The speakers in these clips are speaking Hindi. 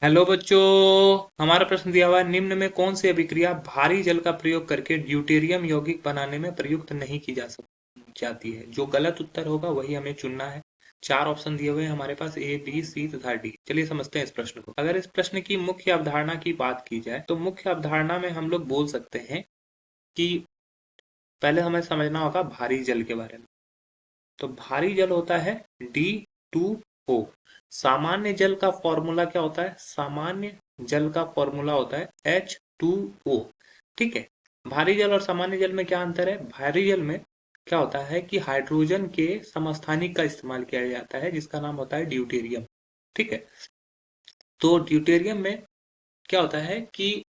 हेलो बच्चों। हमारा प्रश्न दिया हुआ है, निम्न में कौन सी अभिक्रिया भारी जल का प्रयोग करके ड्यूटेरियम यौगिक बनाने में प्रयुक्त नहीं की जाती है। जो गलत उत्तर होगा वही हमें चुनना है। चार ऑप्शन दिए हुए हैं हमारे पास, ए बी सी तथा डी। चलिए समझते हैं इस प्रश्न को। अगर इस प्रश्न की मुख्य अवधारणा की बात की जाए तो मुख्य अवधारणा में हम लोग बोल सकते हैं कि पहले हमें समझना होगा भारी जल के बारे में। तो भारी जल होता है D2O। सामान्य जल का फॉर्मूला क्या होता है? सामान्य जल का फॉर्मूला होता है H2O। ठीक है। भारी जल और सामान्य जल में क्या अंतर है? भारी जल में क्या होता है कि हाइड्रोजन के समस्थानिक का इस्तेमाल किया जाता है जिसका नाम होता है ड्यूटेरियम। ठीक है। तो ड्यूटेरियम में क्या होता है कि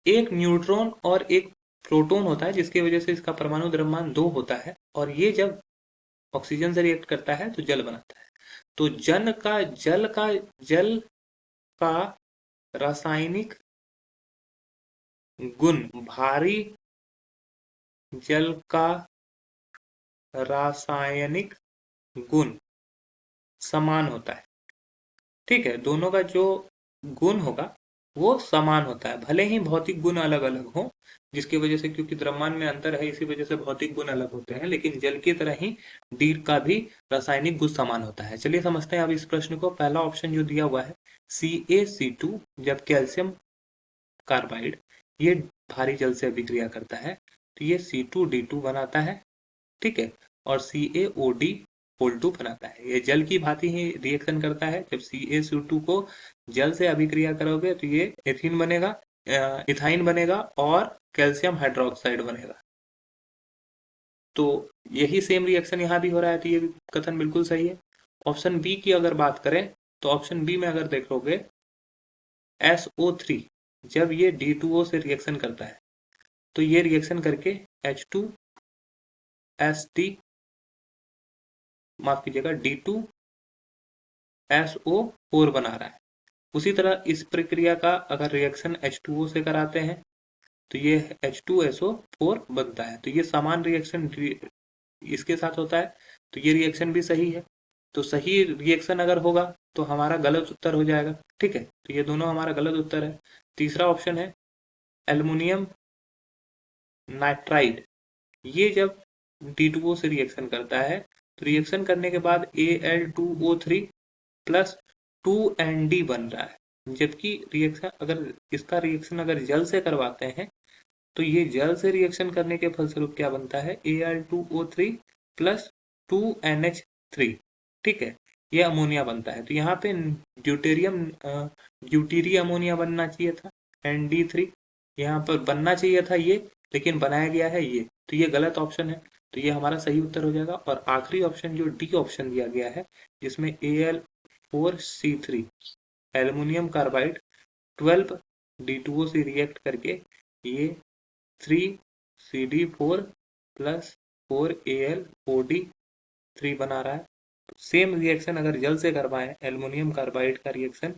एक न्यूट्रॉन और एक प्रोटॉन होता है जिसकी वजह से इसका परमाणु द्रव्यमान 2 होता है, और ये जब ऑक्सीजन से रिएक्ट करता है तो जल बनाता है। तो जल का रासायनिक गुण, भारी जल का रासायनिक गुण समान होता है। ठीक है। दोनों का जो गुण होगा वो समान होता है, भले ही भौतिक गुण अलग अलग हो, जिसकी वजह से, क्योंकि द्रव्यमान में अंतर है इसी वजह से भौतिक गुण अलग होते हैं, लेकिन जल की तरह ही डी का भी रासायनिक गुण समान होता है। चलिए समझते हैं अब इस प्रश्न को। पहला ऑप्शन जो दिया हुआ है CaC2, जब कैल्शियम कार्बाइड ये भारी जल से अभिक्रिया करता है तो ये C2D2 बनाता है। ठीक है। और CaOD होल 2 बनाता है। ये जल की भांति ही रिएक्शन करता है। जब CaCO2 को जल से अभिक्रिया करोगे तो ये एथीन बनेगा, इथाइन बनेगा और कैल्शियम हाइड्रोक्साइड बनेगा। तो यही सेम रिएक्शन यहाँ भी हो रहा है, तो ये भी कथन बिल्कुल सही है। ऑप्शन बी की अगर बात करें तो ऑप्शन बी में अगर देखोगे SO3 जब ये D2O से रिएक्शन करता है तो ये रिएक्शन करके H2ST, माफ कीजिएगा, D2SO4 बना रहा है। उसी तरह इस प्रक्रिया का अगर रिएक्शन H2O से कराते हैं तो ये H2SO4 बनता है। तो ये समान रिएक्शन इसके साथ होता है, तो ये रिएक्शन भी सही है। तो सही रिएक्शन अगर होगा तो हमारा गलत उत्तर हो जाएगा। ठीक है। तो ये दोनों हमारा गलत उत्तर है। तीसरा ऑप्शन है एल्युमिनियम नाइट्राइड। ये जब D2O से रिएक्शन करता है तो रिएक्शन करने के बाद Al2O3 प्लस 2ND बन रहा है। जबकि रिएक्शन अगर इसका रिएक्शन अगर जल से करवाते हैं तो ये जल से रिएक्शन करने के फलस्वरूप क्या बनता है? Al2O3 plus 2NH3। ठीक है। ये अमोनिया बनता है। तो यहाँ पे ड्यूटेरी अमोनिया बनना चाहिए था, ND3। यहाँ पर बनना चाहिए था ये, लेकिन बनाया गया है ये, तो ये गलत ऑप्शन है। तो ये हमारा सही उत्तर हो जाएगा। और आखिरी ऑप्शन जो डी ऑप्शन दिया गया है जिसमें Al4C3 एल्युमिनियम कार्बाइड 12D2O से रिएक्ट करके ये 3CD4 प्लस 4AlOD3 बना रहा है। सेम रिएक्शन अगर जल से करवाएं, एल्युमिनियम कार्बाइड का रिएक्शन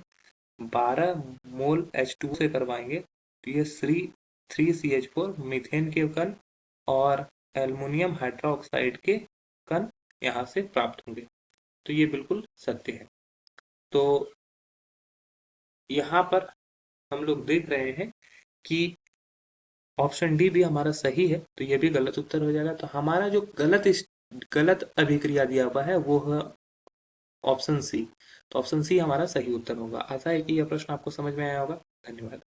12 मोल H2 से करवाएंगे तो ये 3CH4 मीथेन के कण और एल्युमिनियम हाइड्रोक्साइड के कण यहाँ से प्राप्त होंगे। तो ये बिल्कुल सत्य है। तो यहाँ पर हम लोग देख रहे हैं कि ऑप्शन डी भी हमारा सही है, तो ये भी गलत उत्तर हो जाएगा। तो हमारा जो गलत अभिक्रिया दिया हुआ है वो है ऑप्शन सी। तो ऑप्शन सी हमारा सही उत्तर होगा। आशा है कि यह प्रश्न आपको समझ में आया होगा। धन्यवाद।